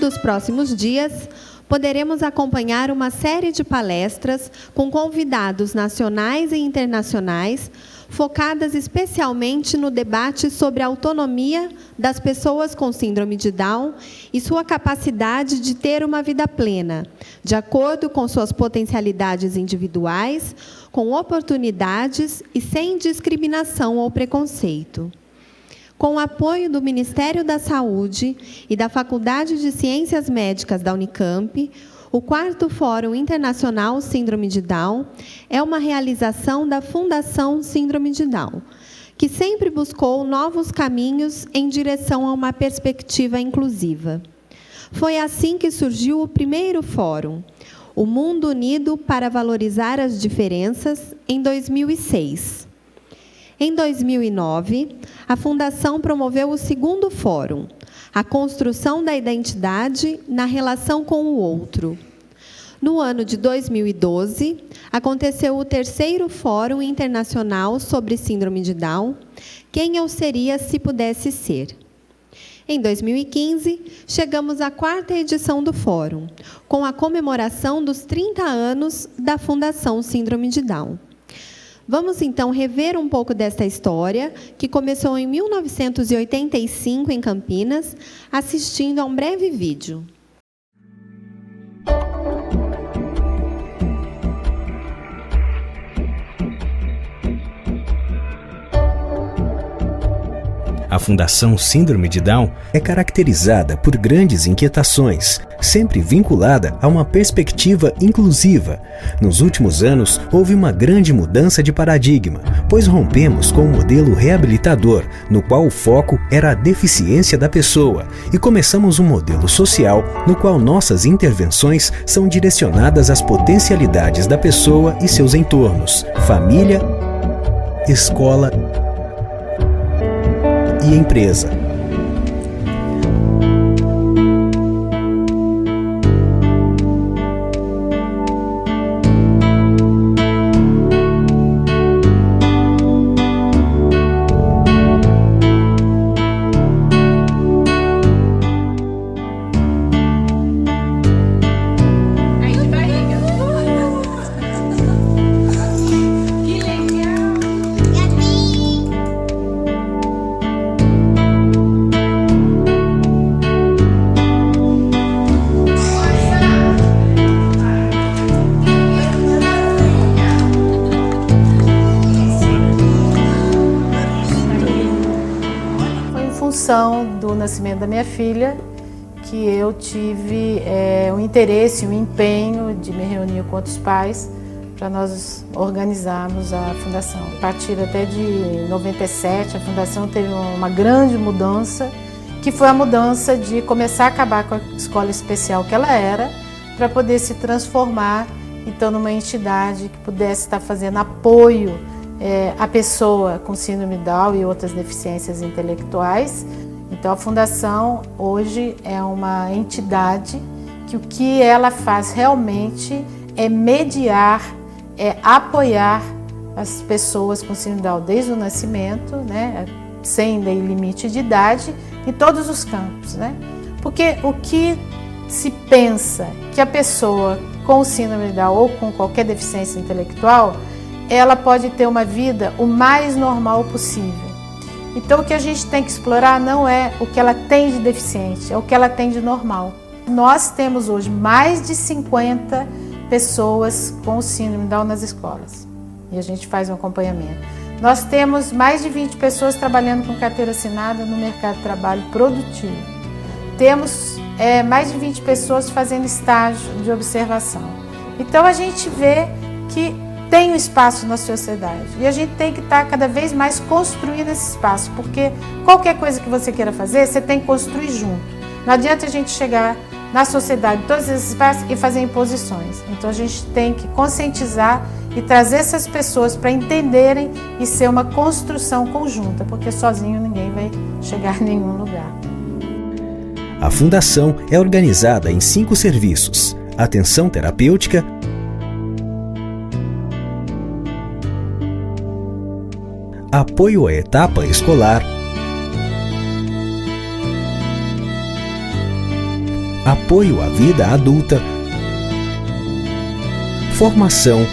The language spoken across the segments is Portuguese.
dos próximos dias, poderemos acompanhar uma série de palestras com convidados nacionais e internacionais, focadas especialmente no debate sobre a autonomia das pessoas com síndrome de Down e sua capacidade de ter uma vida plena, de acordo com suas potencialidades individuais, com oportunidades e sem discriminação ou preconceito. Com o apoio do Ministério da Saúde e da Faculdade de Ciências Médicas da Unicamp, o 4º Fórum Internacional Síndrome de Down é uma realização da Fundação Síndrome de Down, que sempre buscou novos caminhos em direção a uma perspectiva inclusiva. Foi assim que surgiu o primeiro fórum, O Mundo Unido para Valorizar as Diferenças, em 2006. Em 2009, a Fundação promoveu o 2º Fórum, A Construção da Identidade na Relação com o Outro. No ano de 2012, aconteceu o 3º Fórum Internacional sobre Síndrome de Down, Quem eu seria se pudesse ser. Em 2015, chegamos à 4ª edição do Fórum, com a comemoração dos 30 anos da Fundação Síndrome de Down. Vamos, então, rever um pouco desta história, que começou em 1985, em Campinas, assistindo a um breve vídeo. A Fundação Síndrome de Down é caracterizada por grandes inquietações, sempre vinculada a uma perspectiva inclusiva. Nos últimos anos, houve uma grande mudança de paradigma, pois rompemos com o modelo reabilitador, no qual o foco era a deficiência da pessoa, e começamos um modelo social no qual nossas intervenções são direcionadas às potencialidades da pessoa e seus entornos, família, escola e empresa. Do nascimento da minha filha, que eu tive um interesse, um empenho de me reunir com outros pais para nós organizarmos a Fundação. A partir até de 97, a Fundação teve uma grande mudança, que foi a mudança de começar a acabar com a escola especial que ela era, para poder se transformar, então, numa entidade que pudesse estar fazendo apoio à pessoa com síndrome de Down e outras deficiências intelectuais. Então, a Fundação hoje é uma entidade que o que ela faz realmente é mediar, é apoiar as pessoas com síndrome de Down desde o nascimento, né, sem limite de idade, em todos os campos, né? Porque o que se pensa que a pessoa com síndrome de Down ou com qualquer deficiência intelectual, ela pode ter uma vida o mais normal possível. Então, o que a gente tem que explorar não é o que ela tem de deficiente, é o que ela tem de normal. Nós temos hoje mais de 50 pessoas com síndrome de Down nas escolas e a gente faz um acompanhamento. Nós temos mais de 20 pessoas trabalhando com carteira assinada no mercado de trabalho produtivo. Temos mais de 20 pessoas fazendo estágio de observação. Então, a gente vê que tem um espaço na sociedade e a gente tem que estar cada vez mais construindo esse espaço, porque qualquer coisa que você queira fazer, você tem que construir junto. Não adianta a gente chegar na sociedade, todos esses espaços, e fazer imposições. Então a gente tem que conscientizar e trazer essas pessoas para entenderem e ser uma construção conjunta, porque sozinho ninguém vai chegar em nenhum lugar. A Fundação é organizada em 5 serviços: atenção terapêutica, apoio à etapa escolar, apoio à vida adulta, formação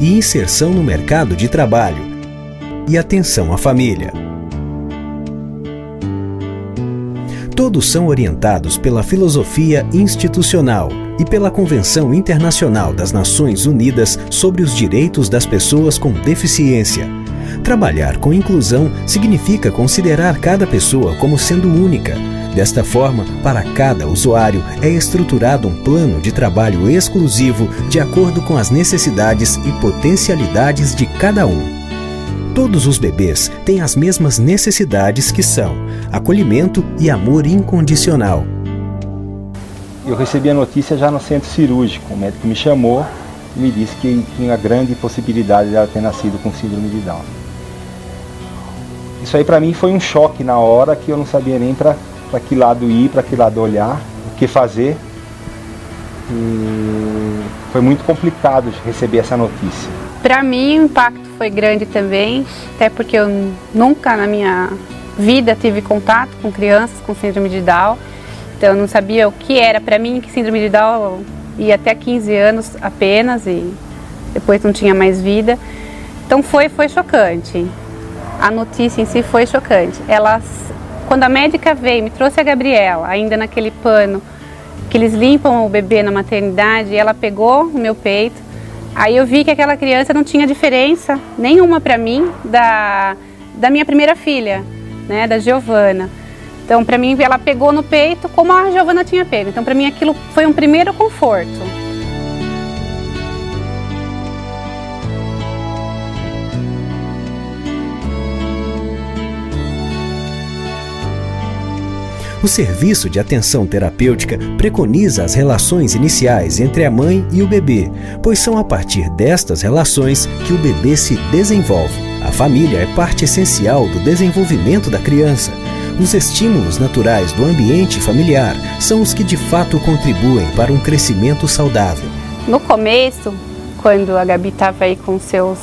e inserção no mercado de trabalho e atenção à família. Todos são orientados pela filosofia institucional e pela Convenção Internacional das Nações Unidas sobre os Direitos das Pessoas com Deficiência. Trabalhar com inclusão significa considerar cada pessoa como sendo única. Desta forma, para cada usuário é estruturado um plano de trabalho exclusivo de acordo com as necessidades e potencialidades de cada um. Todos os bebês têm as mesmas necessidades que são acolhimento e amor incondicional. Eu recebi a notícia já no centro cirúrgico. O médico me chamou e me disse que tinha grande possibilidade de ela ter nascido com síndrome de Down. Isso aí para mim foi um choque na hora, que eu não sabia nem para que lado ir, para que lado olhar, o que fazer. E foi muito complicado receber essa notícia. Para mim o impacto foi grande também, até porque eu nunca na minha vida tive contato com crianças com síndrome de Down. Então eu não sabia o que era para mim, que síndrome de Down ia até 15 anos apenas e depois não tinha mais vida. Então foi chocante. A notícia em si foi chocante. Quando a médica veio, me trouxe a Gabriela, ainda naquele pano que eles limpam o bebê na maternidade, ela pegou o meu peito. Aí eu vi que aquela criança não tinha diferença nenhuma para mim da minha primeira filha, né, da Giovana. Então, para mim, ela pegou no peito como a Giovana tinha pego. Então, para mim, aquilo foi um primeiro conforto. O serviço de atenção terapêutica preconiza as relações iniciais entre a mãe e o bebê, pois são a partir destas relações que o bebê se desenvolve. A família é parte essencial do desenvolvimento da criança. Os estímulos naturais do ambiente familiar são os que de fato contribuem para um crescimento saudável. No começo, quando a Gabi estava aí com seus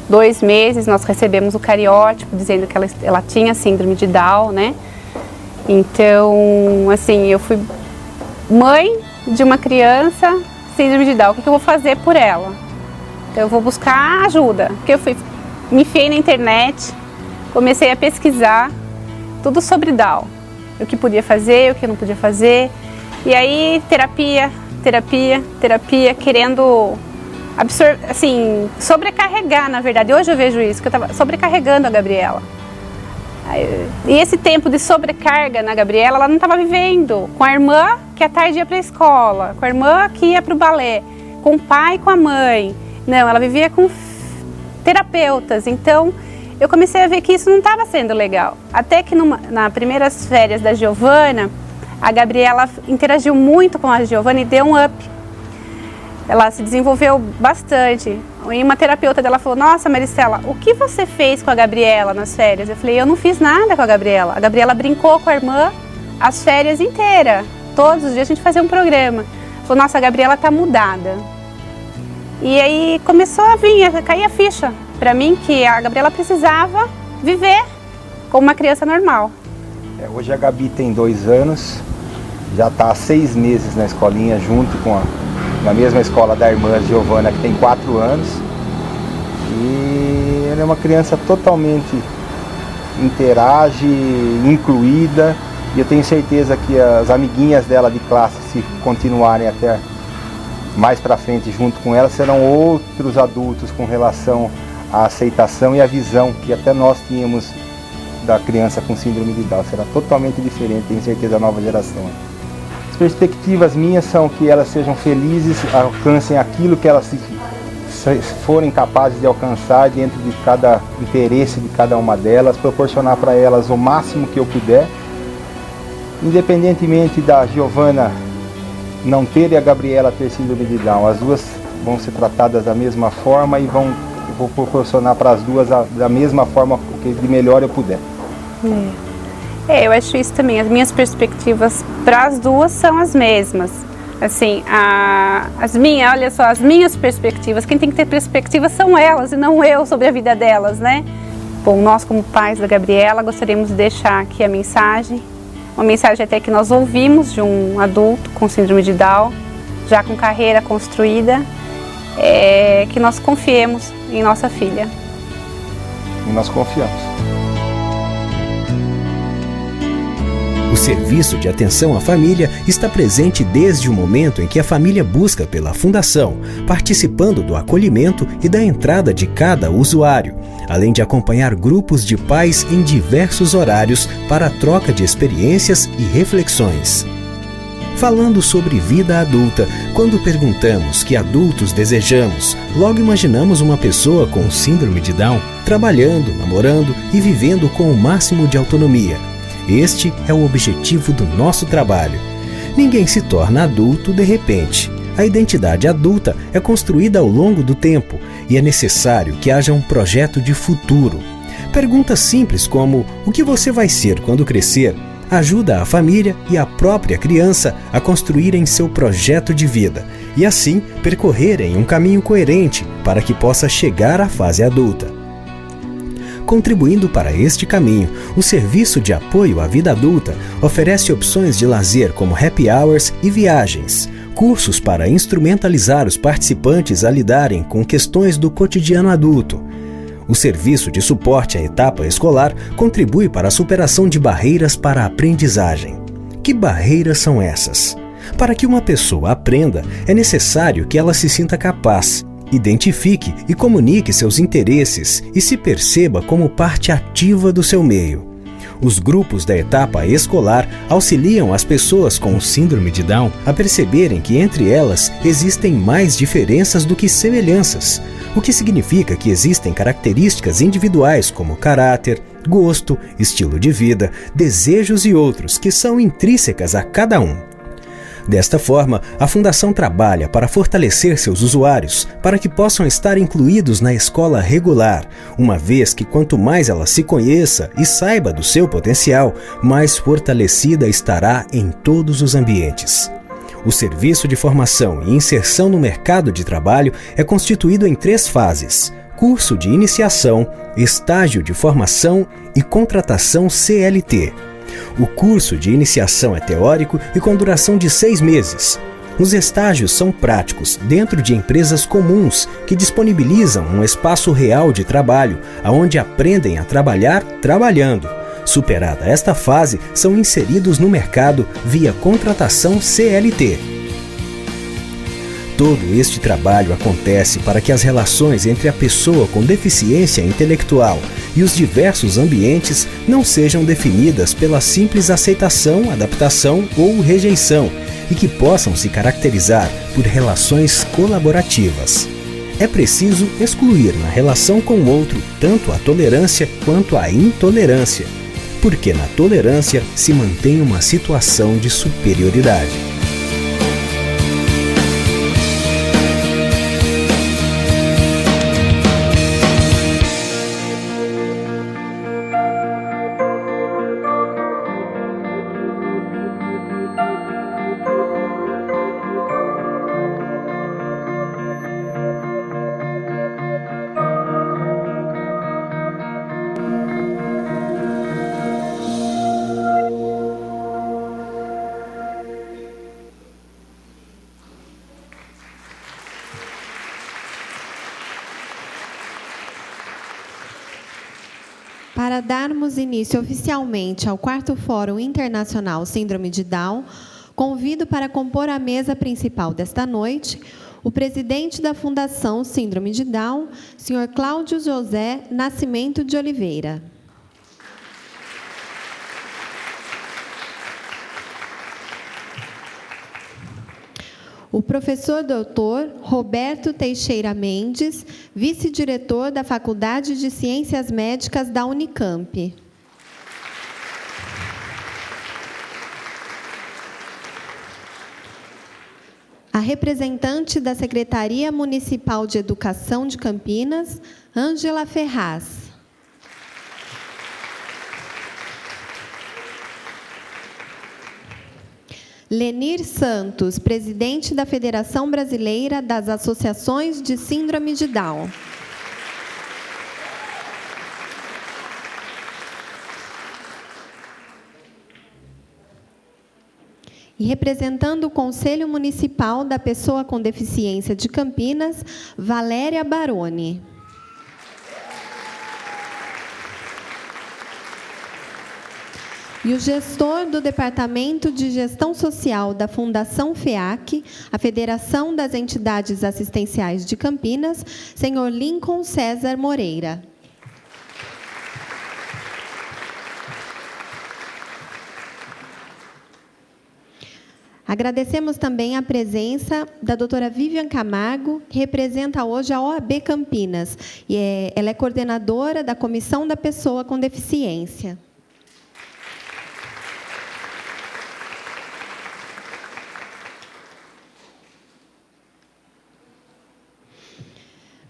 2 meses, nós recebemos o cariótipo dizendo que ela tinha síndrome de Down, né? Então, assim, eu fui mãe de uma criança síndrome de Down. O que eu vou fazer por ela? Então, eu vou buscar ajuda. Porque me enfiei na internet, comecei a pesquisar tudo sobre Down. O que podia fazer, o que não podia fazer. E aí, terapia, querendo sobrecarregar, na verdade. Hoje eu vejo isso, que eu estava sobrecarregando a Gabriela. E esse tempo de sobrecarga na Gabriela, ela não estava vivendo com a irmã que à tarde ia para a escola, com a irmã que ia para o balé, com o pai e com a mãe. Não, ela vivia com terapeutas. Então, eu comecei a ver que isso não estava sendo legal. Até que nas primeiras férias da Giovana, a Gabriela interagiu muito com a Giovana e deu um up. Ela se desenvolveu bastante. E uma terapeuta dela falou: nossa, Maricela, o que você fez com a Gabriela nas férias? Eu falei: eu não fiz nada com a Gabriela. A Gabriela brincou com a irmã as férias inteiras. Todos os dias a gente fazia um programa. Ela falou: nossa, a Gabriela tá mudada. E aí começou a cair a ficha para mim que a Gabriela precisava viver como uma criança normal. Hoje a Gabi tem 2 anos, já está há 6 meses na escolinha junto na mesma escola da irmã Giovana, que tem 4 anos. E ela é uma criança totalmente interage, incluída. E eu tenho certeza que as amiguinhas dela de classe, se continuarem até mais para frente junto com ela, serão outros adultos com relação à aceitação e à visão que até nós tínhamos da criança com síndrome de Down. Será totalmente diferente, tenho certeza, da nova geração. As perspectivas minhas são que elas sejam felizes, alcancem aquilo que elas forem capazes de alcançar dentro de cada interesse de cada uma delas, proporcionar para elas o máximo que eu puder, independentemente da Giovana não ter e a Gabriela ter síndrome de Down. As duas vão ser tratadas da mesma forma e vou proporcionar para as duas da mesma forma, o que de melhor eu puder. Eu acho isso também. As minhas perspectivas para as duas são as mesmas. Assim, as minhas perspectivas, quem tem que ter perspectivas são elas e não eu sobre a vida delas, né? Bom, nós como pais da Gabriela gostaríamos de deixar aqui a mensagem uma mensagem até que nós ouvimos de um adulto com síndrome de Down, já com carreira construída, que nós confiemos em nossa filha. E nós confiamos. O serviço de atenção à família está presente desde o momento em que a família busca pela Fundação, participando do acolhimento e da entrada de cada usuário, além de acompanhar grupos de pais em diversos horários para a troca de experiências e reflexões. Falando sobre vida adulta, quando perguntamos que adultos desejamos, logo imaginamos uma pessoa com síndrome de Down trabalhando, namorando e vivendo com o máximo de autonomia. Este é o objetivo do nosso trabalho. Ninguém se torna adulto de repente. A identidade adulta é construída ao longo do tempo e é necessário que haja um projeto de futuro. Perguntas simples como: o que você vai ser quando crescer? Ajuda a família e a própria criança a construírem seu projeto de vida e assim percorrerem um caminho coerente para que possa chegar à fase adulta. Contribuindo para este caminho, o Serviço de Apoio à Vida Adulta oferece opções de lazer como happy hours e viagens, cursos para instrumentalizar os participantes a lidarem com questões do cotidiano adulto. O serviço de suporte à etapa escolar contribui para a superação de barreiras para a aprendizagem. Que barreiras são essas? Para que uma pessoa aprenda, é necessário que ela se sinta capaz, identifique e comunique seus interesses e se perceba como parte ativa do seu meio. Os grupos da etapa escolar auxiliam as pessoas com síndrome de Down a perceberem que entre elas existem mais diferenças do que semelhanças, o que significa que existem características individuais como caráter, gosto, estilo de vida, desejos e outros que são intrínsecas a cada um. Desta forma, a Fundação trabalha para fortalecer seus usuários para que possam estar incluídos na escola regular, uma vez que quanto mais ela se conheça e saiba do seu potencial, mais fortalecida estará em todos os ambientes. O serviço de formação e inserção no mercado de trabalho é constituído em 3 fases: curso de iniciação, estágio de formação e contratação CLT. O curso de iniciação é teórico e com duração de 6 meses. Os estágios são práticos dentro de empresas comuns que disponibilizam um espaço real de trabalho, onde aprendem a trabalhar trabalhando. Superada esta fase, são inseridos no mercado via contratação CLT. Todo este trabalho acontece para que as relações entre a pessoa com deficiência intelectual e os diversos ambientes não sejam definidas pela simples aceitação, adaptação ou rejeição e que possam se caracterizar por relações colaborativas. É preciso excluir na relação com o outro tanto a tolerância quanto a intolerância, porque na tolerância se mantém uma situação de superioridade. Para darmos início oficialmente ao 4º Fórum Internacional Síndrome de Down, convido para compor a mesa principal desta noite o presidente da Fundação Síndrome de Down, Sr. Cláudio José Nascimento de Oliveira. O professor doutor Roberto Teixeira Mendes, vice-diretor da Faculdade de Ciências Médicas da Unicamp. A representante da Secretaria Municipal de Educação de Campinas, Ângela Ferraz. Lenir Santos, presidente da Federação Brasileira das Associações de Síndrome de Down. E representando o Conselho Municipal da Pessoa com Deficiência de Campinas, Valéria Baroni. E o gestor do Departamento de Gestão Social da Fundação FEAC, a Federação das Entidades Assistenciais de Campinas, senhor Lincoln César Moreira. Agradecemos também a presença da doutora Vivian Camargo, que representa hoje a OAB Campinas. Ela é coordenadora da Comissão da Pessoa com Deficiência.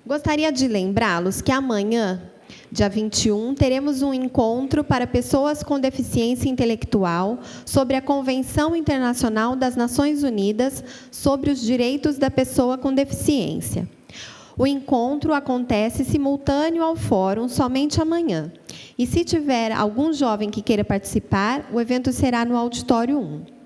Gostaria de lembrá-los que amanhã, dia 21, teremos um encontro para pessoas com deficiência intelectual sobre a Convenção Internacional das Nações Unidas sobre os Direitos da Pessoa com Deficiência. O encontro acontece simultâneo ao fórum somente amanhã. E se tiver algum jovem que queira participar, o evento será no Auditório 1.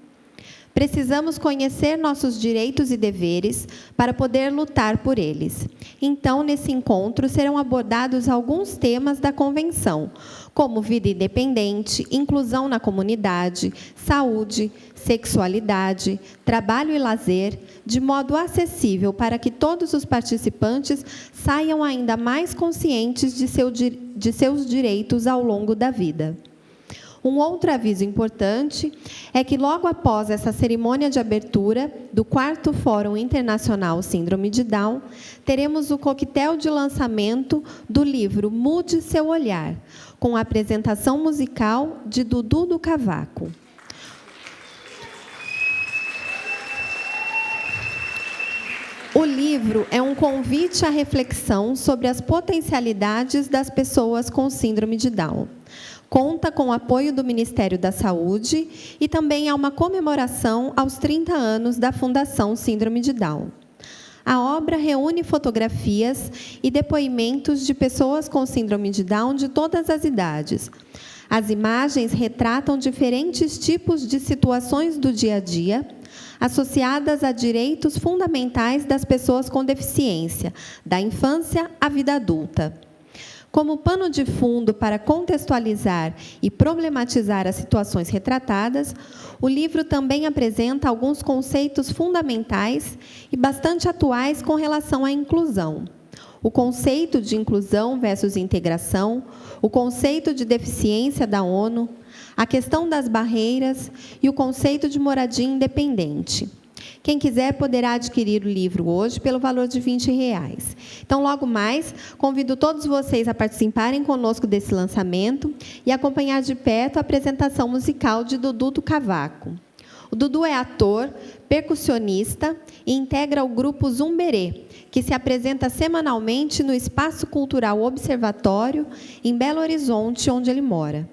Precisamos conhecer nossos direitos e deveres para poder lutar por eles. Então, nesse encontro, serão abordados alguns temas da Convenção, como vida independente, inclusão na comunidade, saúde, sexualidade, trabalho e lazer, de modo acessível para que todos os participantes saiam ainda mais conscientes de seus direitos ao longo da vida. Um outro aviso importante é que, logo após essa cerimônia de abertura do 4º Fórum Internacional Síndrome de Down, teremos o coquetel de lançamento do livro Mude Seu Olhar, com a apresentação musical de Dudu do Cavaco. O livro é um convite à reflexão sobre as potencialidades das pessoas com síndrome de Down. Conta com o apoio do Ministério da Saúde e também há uma comemoração aos 30 anos da Fundação Síndrome de Down. A obra reúne fotografias e depoimentos de pessoas com síndrome de Down de todas as idades. As imagens retratam diferentes tipos de situações do dia a dia, associadas a direitos fundamentais das pessoas com deficiência, da infância à vida adulta. Como pano de fundo para contextualizar e problematizar as situações retratadas, o livro também apresenta alguns conceitos fundamentais e bastante atuais com relação à inclusão. O conceito de inclusão versus integração, o conceito de deficiência da ONU, a questão das barreiras e o conceito de moradia independente. Quem quiser poderá adquirir o livro hoje pelo valor de R$20. Então, logo mais, convido todos vocês a participarem conosco desse lançamento e acompanhar de perto a apresentação musical de Dudu do Cavaco. O Dudu é ator, percussionista e integra o grupo Zumberê, que se apresenta semanalmente no Espaço Cultural Observatório, em Belo Horizonte, onde ele mora.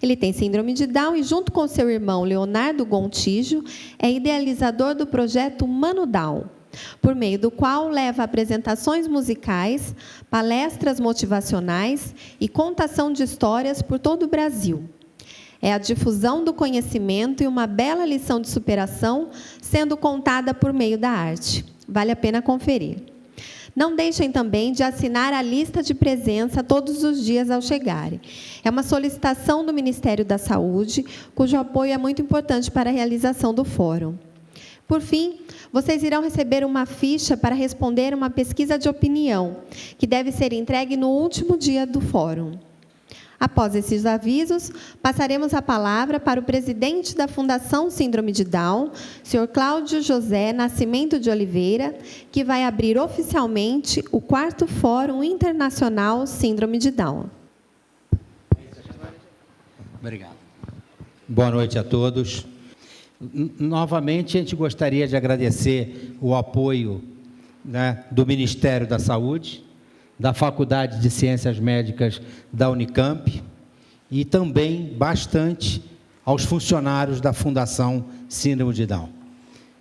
Ele tem síndrome de Down e, junto com seu irmão Leonardo Gontijo, é idealizador do projeto Mano Down, por meio do qual leva apresentações musicais, palestras motivacionais e contação de histórias por todo o Brasil. É a difusão do conhecimento e uma bela lição de superação sendo contada por meio da arte. Vale a pena conferir. Não deixem também de assinar a lista de presença todos os dias ao chegarem. É uma solicitação do Ministério da Saúde, cujo apoio é muito importante para a realização do fórum. Por fim, vocês irão receber uma ficha para responder uma pesquisa de opinião, que deve ser entregue no último dia do fórum. Após esses avisos, passaremos a palavra para o presidente da Fundação Síndrome de Down, Sr. Cláudio José Nascimento de Oliveira, que vai abrir oficialmente o 4º Fórum Internacional Síndrome de Down. Obrigado. Boa noite a todos. Novamente, a gente gostaria de agradecer o apoio, do Ministério da Saúde, da Faculdade de Ciências Médicas da Unicamp e também bastante aos funcionários da Fundação Síndrome de Down.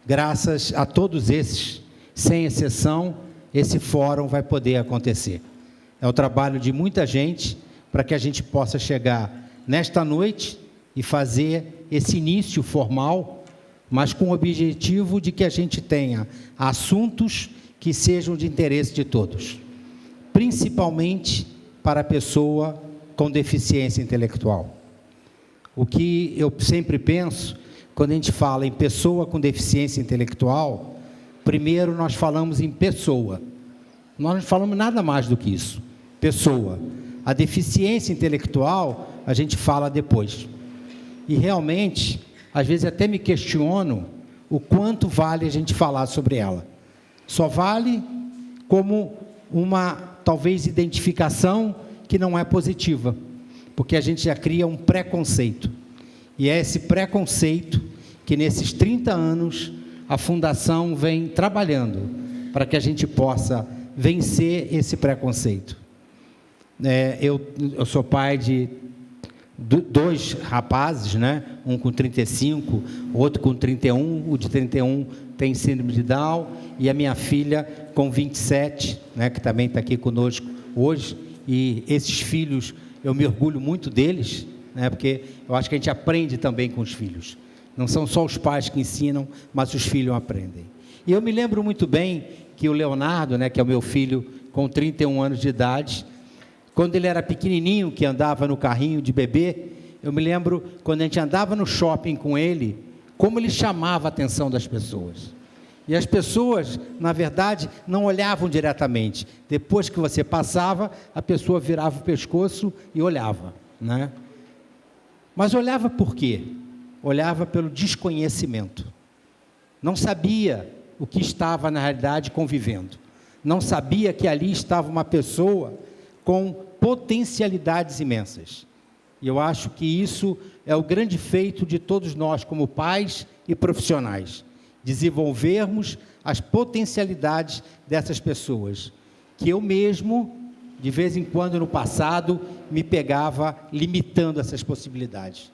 Graças a todos esses, sem exceção, esse fórum vai poder acontecer. É o trabalho de muita gente para que a gente possa chegar nesta noite e fazer esse início formal mas com o objetivo de que a gente tenha assuntos que sejam de interesse de todos, principalmente para a pessoa com deficiência intelectual. O que eu sempre penso, quando a gente fala em pessoa com deficiência intelectual, primeiro nós falamos em pessoa. Nós não falamos nada mais do que isso, pessoa. A deficiência intelectual, a gente fala depois. E realmente, às vezes até me questiono o quanto vale a gente falar sobre ela. Só vale como uma, talvez, identificação que não é positiva, porque a gente já cria um preconceito. E é esse preconceito que, nesses 30 anos, a Fundação vem trabalhando para que a gente possa vencer esse preconceito. Eu sou pai de 2 rapazes, né? Um com 35, outro com 31, o de 31 tem síndrome de Down, e a minha filha com 27, né? Que também está aqui conosco hoje, e esses filhos, eu me orgulho muito deles, né? Porque eu acho que a gente aprende também com os filhos, não são só os pais que ensinam, mas os filhos aprendem. E eu me lembro muito bem que o Leonardo, né? Que é o meu filho com 31 anos de idade, quando ele era pequenininho, que andava no carrinho de bebê, eu me lembro, quando a gente andava no shopping com ele, como ele chamava a atenção das pessoas. E as pessoas, na verdade, não olhavam diretamente. Depois que você passava, a pessoa virava o pescoço e olhava, né? Mas olhava por quê? Olhava pelo desconhecimento. Não sabia o que estava, na realidade, convivendo. Não sabia que ali estava uma pessoa com potencialidades imensas. E eu acho que isso é o grande feito de todos nós, como pais e profissionais, desenvolvermos as potencialidades dessas pessoas, que eu mesmo, de vez em quando no passado, me pegava limitando essas possibilidades.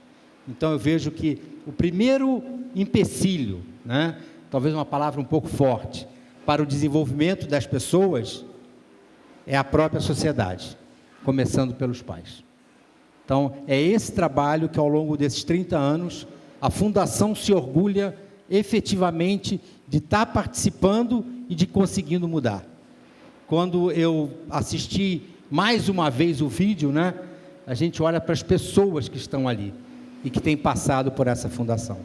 Então eu vejo que o primeiro empecilho, né, talvez uma palavra um pouco forte, para o desenvolvimento das pessoas, é a própria sociedade, começando pelos pais. Então, é esse trabalho que, ao longo desses 30 anos, a Fundação se orgulha efetivamente de estar participando e de conseguindo mudar. Quando eu assisti mais uma vez o vídeo, né, a gente olha para as pessoas que estão ali e que têm passado por essa fundação.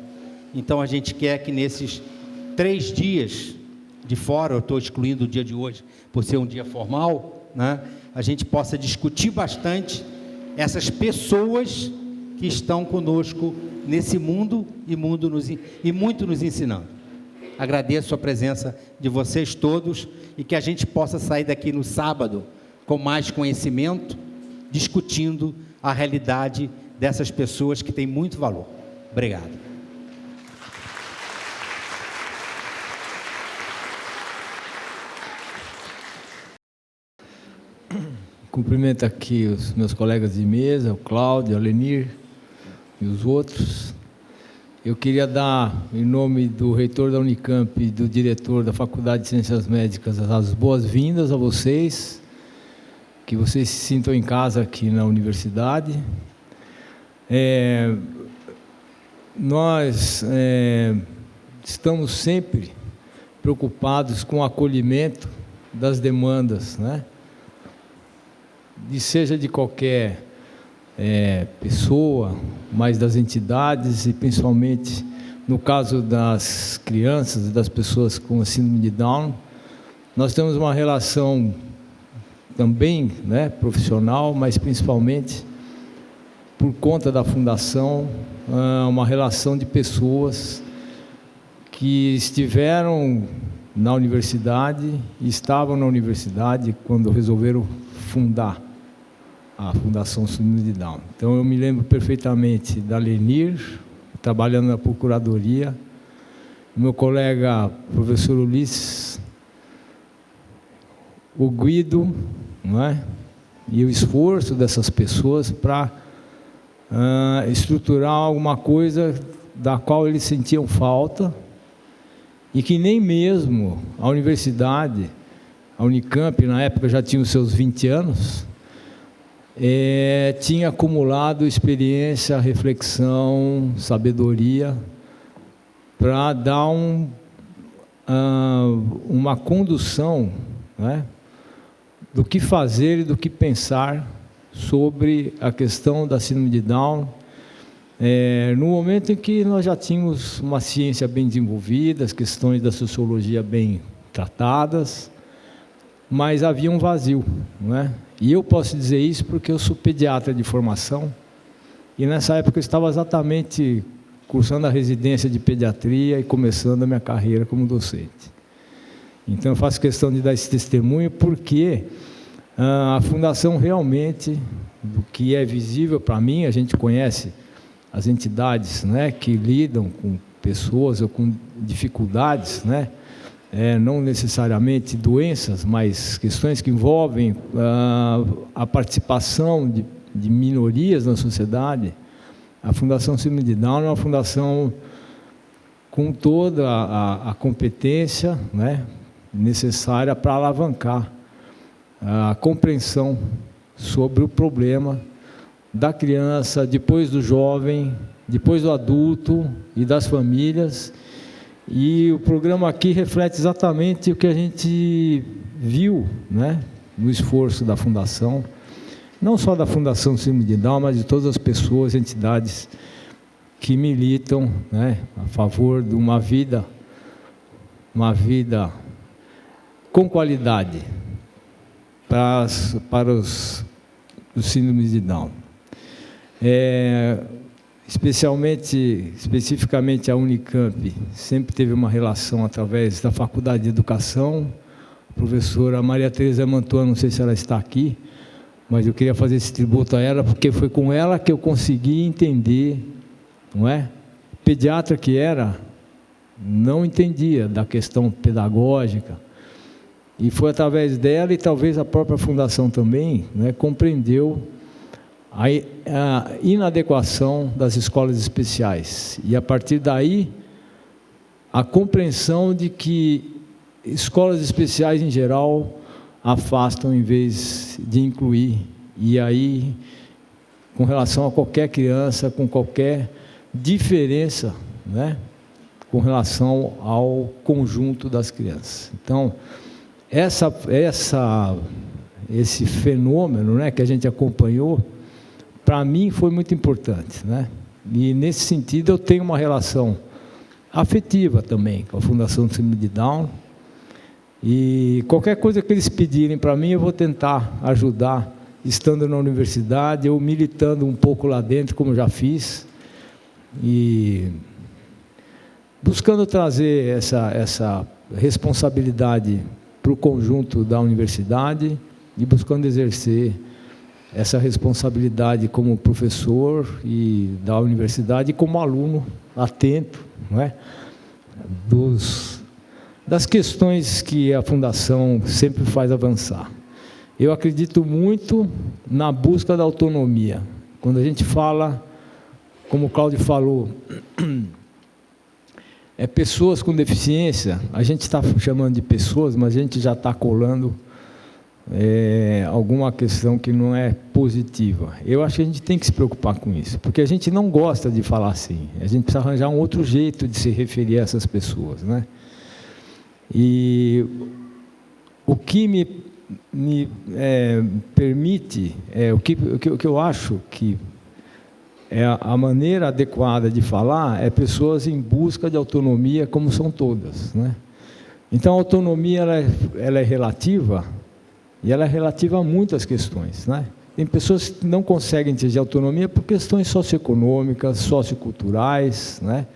Então, a gente quer que nesses 3 dias de fora, eu estou excluindo o dia de hoje por ser um dia formal, né, a gente possa discutir bastante essas pessoas que estão conosco nesse mundo e muito nos ensinando. Agradeço a presença de vocês todos e que a gente possa sair daqui no sábado com mais conhecimento, discutindo a realidade dessas pessoas que têm muito valor. Obrigado. Cumprimento aqui os meus colegas de mesa, o Cláudio, a Lenir e os outros. Eu queria dar, em nome do reitor da Unicamp e do diretor da Faculdade de Ciências Médicas, as boas-vindas a vocês, que vocês se sintam em casa aqui na universidade. Nós estamos sempre preocupados com o acolhimento das demandas, né? Seja de qualquer pessoa, mas das entidades e principalmente no caso das crianças e das pessoas com síndrome de Down. Nós temos uma relação também, né, profissional, mas principalmente por conta da fundação, uma relação de pessoas que estiveram na universidade e estavam na universidade quando resolveram fundar a Fundação Síndrome de Down. Então, eu me lembro perfeitamente da Lenir, trabalhando na Procuradoria, meu colega, professor Ulisses, o Guido, não é? E o esforço dessas pessoas para estruturar alguma coisa da qual eles sentiam falta e que nem mesmo a universidade, a Unicamp, na época já tinha os seus 20 anos, tinha acumulado experiência, reflexão, sabedoria para dar uma condução, né, do que fazer e do que pensar sobre a questão da síndrome de Down, no momento em que nós já tínhamos uma ciência bem desenvolvida, as questões da sociologia bem tratadas, mas havia um vazio, né? E eu posso dizer isso porque eu sou pediatra de formação, e nessa época eu estava exatamente cursando a residência de pediatria e começando a minha carreira como docente. Então eu faço questão de dar esse testemunho porque a Fundação realmente, do que é visível para mim, a gente conhece as entidades, né, que lidam com pessoas ou com dificuldades, né, não necessariamente doenças, mas questões que envolvem a participação de minorias na sociedade. A Fundação Síndrome de Down é uma fundação com toda a competência, né, necessária para alavancar a compreensão sobre o problema da criança, depois do jovem, depois do adulto e das famílias. E o programa aqui reflete exatamente o que a gente viu, né, no esforço da Fundação, não só da Fundação Síndrome de Down, mas de todas as pessoas, entidades que militam, né, a favor de uma vida com qualidade para os síndromes de Down. Especificamente a Unicamp sempre teve uma relação através da Faculdade de Educação. A professora Maria Tereza Mantua, não sei se ela está aqui, mas eu queria fazer esse tributo a ela, porque foi com ela que eu consegui entender, não é? Pediatra que era, não entendia da questão pedagógica, e foi através dela, e talvez a própria Fundação também, né, compreendeu a inadequação das escolas especiais, e a partir daí a compreensão de que escolas especiais em geral afastam em vez de incluir, e aí com relação a qualquer criança, com qualquer diferença, né, com relação ao conjunto das crianças. Então esse fenômeno, né, que a gente acompanhou, para mim foi muito importante, né? E nesse sentido eu tenho uma relação afetiva também com a Fundação Síndrome de Down, e qualquer coisa que eles pedirem para mim eu vou tentar ajudar, estando na universidade ou militando um pouco lá dentro, como já fiz, e buscando trazer essa responsabilidade para o conjunto da universidade e buscando exercer essa responsabilidade como professor e da universidade e como aluno atento, não é, das questões que a Fundação sempre faz avançar. Eu acredito muito na busca da autonomia. Quando a gente fala, como o Cláudio falou, pessoas com deficiência, a gente está chamando de pessoas, mas a gente já está colando alguma questão que não é positiva. Eu acho que a gente tem que se preocupar com isso, porque a gente não gosta de falar assim, a gente precisa arranjar um outro jeito de se referir a essas pessoas, né? E o que me permite, o que eu acho que é a maneira adequada de falar, pessoas em busca de autonomia, como são todas, né? Então a autonomia ela é relativa, e ela é relativa a muitas questões, né? Tem pessoas que não conseguem ter autonomia por questões socioeconômicas, socioculturais, né?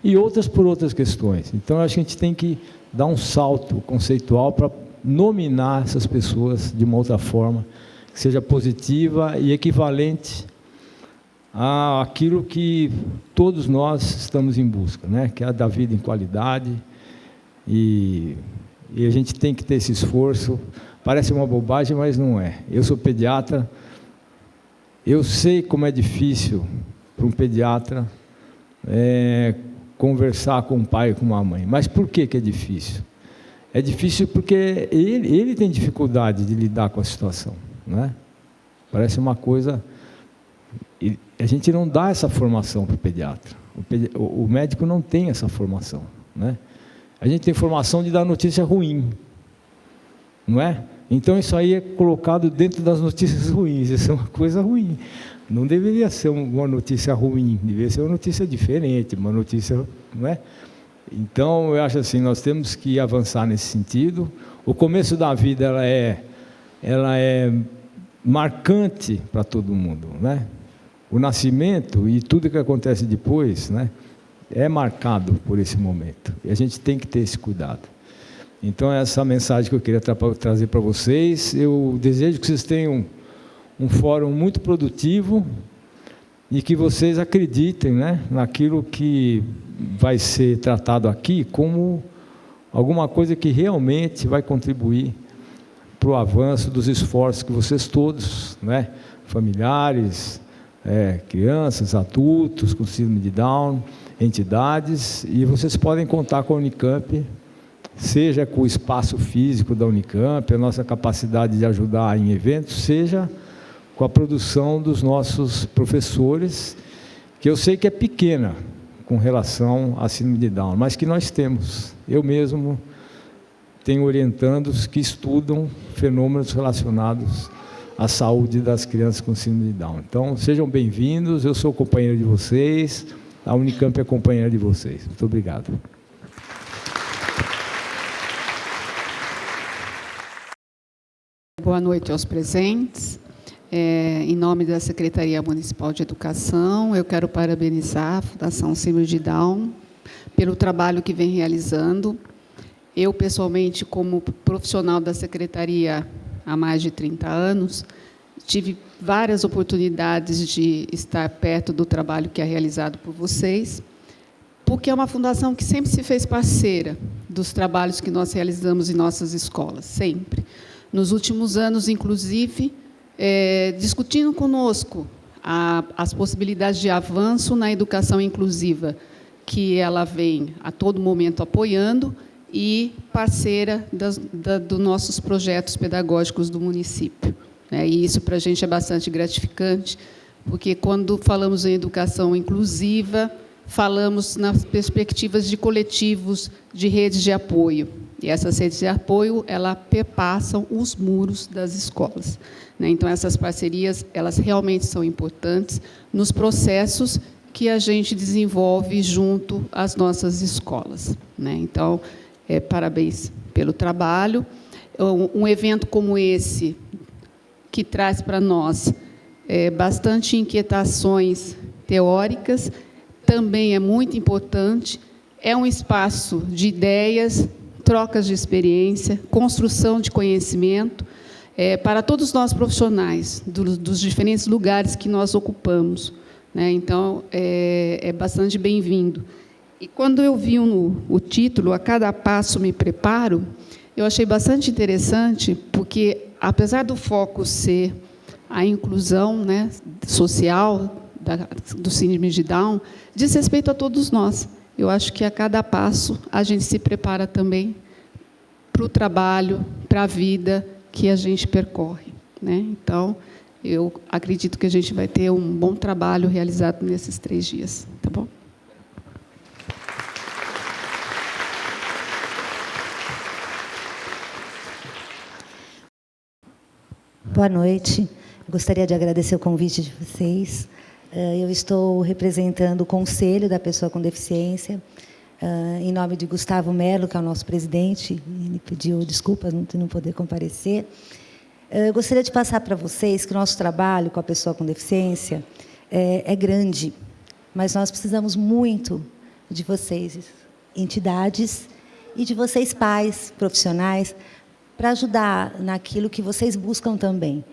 E outras por outras questões. Então, acho que a gente tem que dar um salto conceitual para nominar essas pessoas de uma outra forma, que seja positiva e equivalente àquilo que todos nós estamos em busca, né? Que é a da vida em qualidade, e a gente tem que ter esse esforço. Parece uma bobagem, mas não é. Eu sou pediatra, eu sei como é difícil para um pediatra conversar com um pai e com uma mãe. Mas por que é difícil? É difícil porque ele tem dificuldade de lidar com a situação, né? Parece uma coisa... A gente não dá essa formação para o pediatra. O médico não tem essa formação, né? A gente tem formação de dar notícia ruim, não é? Então isso aí é colocado dentro das notícias ruins. Isso é uma coisa ruim. Não deveria ser uma notícia ruim, deveria ser uma notícia diferente, uma notícia, não é? Então eu acho assim, nós temos que avançar nesse sentido. O começo da vida ela é marcante para todo mundo, né? O nascimento e tudo que acontece depois, né, é marcado por esse momento. E a gente tem que ter esse cuidado. Então, essa mensagem que eu queria trazer para vocês. Eu desejo que vocês tenham um fórum muito produtivo e que vocês acreditem, né, naquilo que vai ser tratado aqui como alguma coisa que realmente vai contribuir para o avanço dos esforços que vocês todos, né, familiares, crianças, adultos com síndrome de Down, entidades, e vocês podem contar com a Unicamp, seja com o espaço físico da Unicamp, a nossa capacidade de ajudar em eventos, seja com a produção dos nossos professores, que eu sei que é pequena com relação à síndrome de Down, mas que nós temos. Eu mesmo tenho orientandos que estudam fenômenos relacionados à saúde das crianças com síndrome de Down. Então, sejam bem-vindos, eu sou companheiro de vocês, a Unicamp é companheira de vocês. Muito obrigado. Boa noite aos presentes. Em nome da Secretaria Municipal de Educação, eu quero parabenizar a Fundação Síndrome de Down pelo trabalho que vem realizando. Eu, pessoalmente, como profissional da Secretaria há mais de 30 anos, tive várias oportunidades de estar perto do trabalho que é realizado por vocês, porque é uma fundação que sempre se fez parceira dos trabalhos que nós realizamos em nossas escolas, sempre. Nos últimos anos, inclusive, discutindo conosco as possibilidades de avanço na educação inclusiva, que ela vem a todo momento apoiando, e parceira dos nossos projetos pedagógicos do município. E isso, para a gente, é bastante gratificante, porque, quando falamos em educação inclusiva, falamos nas perspectivas de coletivos, de redes de apoio. E essas redes de apoio, elas perpassam os muros das escolas. Então, essas parcerias, elas realmente são importantes nos processos que a gente desenvolve junto às nossas escolas. Então, parabéns pelo trabalho. Um evento como esse, que traz para nós bastante inquietações teóricas, também é muito importante. É um espaço de ideias, trocas de experiência, construção de conhecimento, para todos nós profissionais, dos diferentes lugares que nós ocupamos. Então, é bastante bem-vindo. E, quando eu vi o título, A Cada Passo Me Preparo, eu achei bastante interessante, porque, apesar do foco ser a inclusão, social do síndrome de Down, diz respeito a todos nós. Eu acho que, a cada passo, a gente se prepara também para o trabalho, para a vida que a gente percorre. Então, eu acredito que a gente vai ter um bom trabalho realizado nesses 3 dias. Tá bom? Boa noite. Gostaria de agradecer o convite de vocês. Eu estou representando o Conselho da Pessoa com Deficiência, em nome de Gustavo Melo, que é o nosso presidente. Ele pediu desculpas de não poder comparecer. Eu gostaria de passar para vocês que o nosso trabalho com a pessoa com deficiência é grande, mas nós precisamos muito de vocês, entidades, e de vocês, pais, profissionais, para ajudar naquilo que vocês buscam também.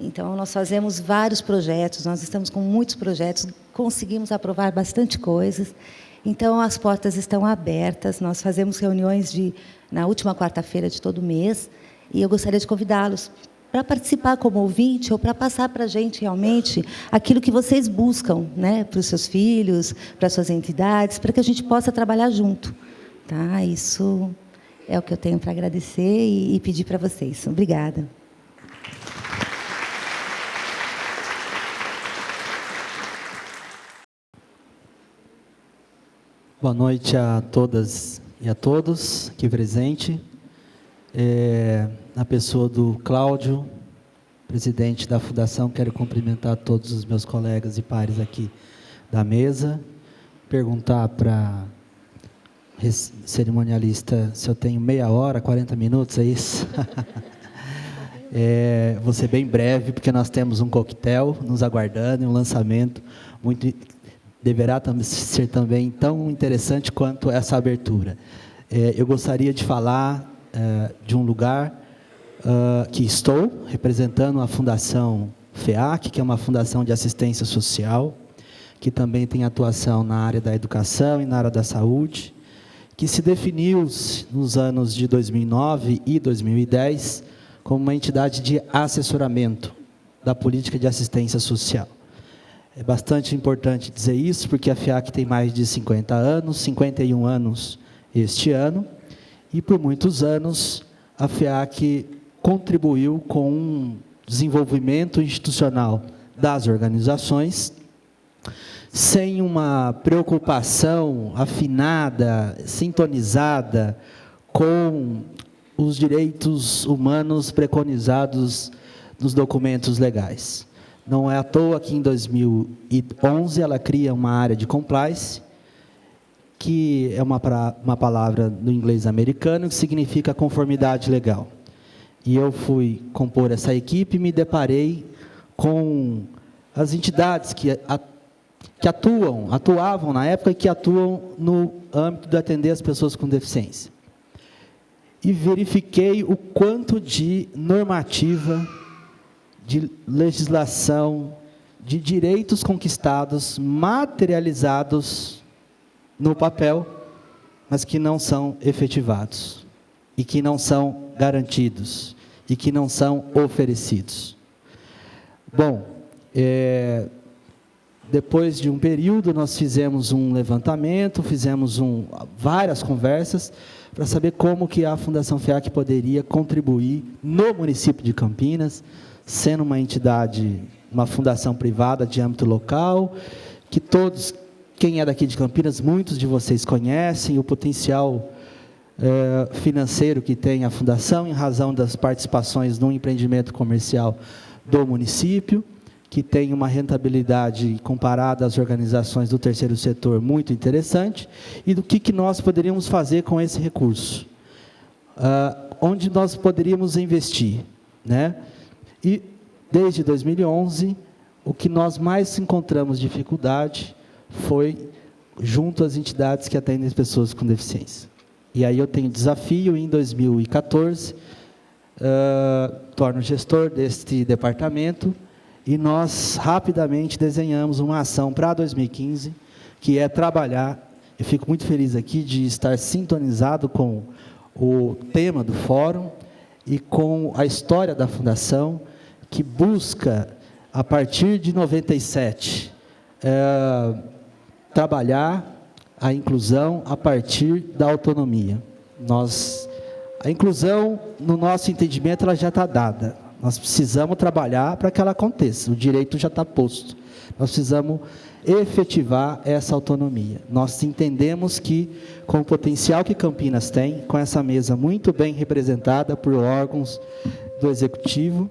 Então, nós fazemos vários projetos, nós estamos com muitos projetos, conseguimos aprovar bastante coisas. Então, as portas estão abertas, nós fazemos reuniões na última quarta-feira de todo mês, e eu gostaria de convidá-los para participar como ouvinte ou para passar para a gente, realmente, aquilo que vocês buscam, para os seus filhos, para as suas entidades, para que a gente possa trabalhar junto. Tá? Isso é o que eu tenho para agradecer e pedir para vocês. Obrigada. Boa noite a todas e a todos aqui presentes. Na pessoa do Cláudio, presidente da Fundação, quero cumprimentar todos os meus colegas e pares aqui da mesa, perguntar para cerimonialista se eu tenho meia hora, 40 minutos, é isso? Vou ser bem breve, porque nós temos um coquetel nos aguardando, um lançamento muito... deverá ser também tão interessante quanto essa abertura. Eu gostaria de falar de um lugar que estou representando a Fundação FEAC, que é uma fundação de assistência social, que também tem atuação na área da educação e na área da saúde, que se definiu nos anos de 2009 e 2010 como uma entidade de assessoramento da política de assistência social. É bastante importante dizer isso, porque a FEAC tem mais de 50 anos, 51 anos este ano, e por muitos anos a FEAC contribuiu com um desenvolvimento institucional das organizações, sem uma preocupação afinada, sintonizada com os direitos humanos preconizados nos documentos legais. Não é à toa que em 2011 ela cria uma área de compliance, que é uma palavra do inglês americano, que significa conformidade legal. E eu fui compor essa equipe e me deparei com as entidades que atuavam na época e que atuam no âmbito de atender as pessoas com deficiência. E verifiquei o quanto de normativa, de legislação, de direitos conquistados, materializados no papel, mas que não são efetivados, e que não são garantidos, e que não são oferecidos. Bom, depois de um período, nós fizemos um levantamento, fizemos várias conversas, para saber como que a Fundação FEAC poderia contribuir no município de Campinas, sendo uma entidade, uma fundação privada de âmbito local, que todos, quem é daqui de Campinas, muitos de vocês conhecem o potencial financeiro que tem a fundação, em razão das participações no empreendimento comercial do município, que tem uma rentabilidade comparada às organizações do terceiro setor muito interessante, e do que nós poderíamos fazer com esse recurso. Onde nós poderíamos investir, né? E, desde 2011, o que nós mais encontramos dificuldade foi junto às entidades que atendem as pessoas com deficiência. E aí eu tenho desafio, em 2014, torno gestor deste departamento, e nós rapidamente desenhamos uma ação para 2015, que é trabalhar, eu fico muito feliz aqui de estar sintonizado com o tema do fórum e com a história da Fundação, que busca, a partir de 97, trabalhar a inclusão a partir da autonomia. A inclusão, no nosso entendimento, ela já está dada. Nós precisamos trabalhar para que ela aconteça. O direito já está posto. Nós precisamos efetivar essa autonomia. Nós entendemos que, com o potencial que Campinas tem, com essa mesa muito bem representada por órgãos do Executivo,